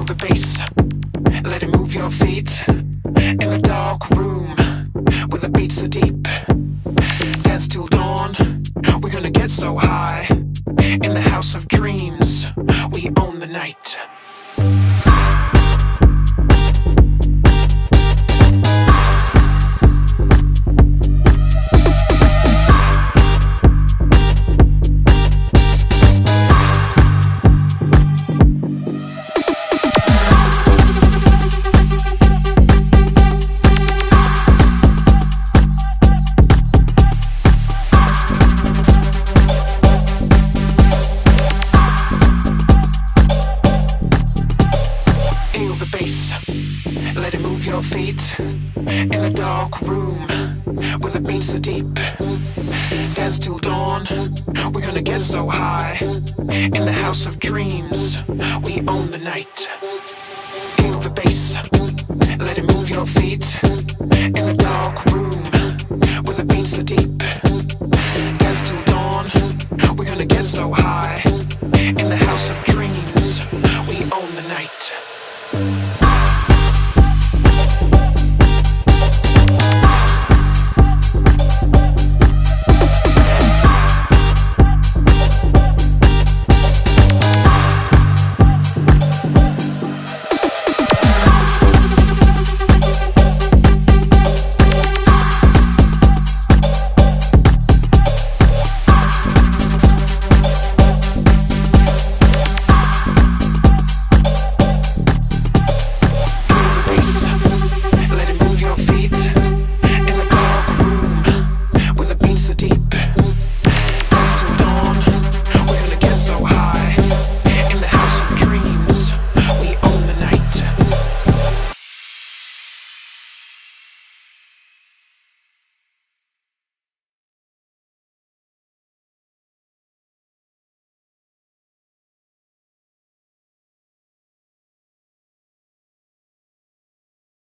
Feel the bass, let it move your feet. In the dark room, where the beats are deep. Dance till dawn, we're gonna get so high. In the house of dreams, we own the night. Let it move your feet. In the dark room, where the beats are deep. Dance till dawn, we're gonna get so high. In the house of dreams, we own the night. Feel the bass, let it move your feet. In the dark room, where the beats are deep. Dance till dawn, we're gonna get so high. In the house of dreams, we own the night.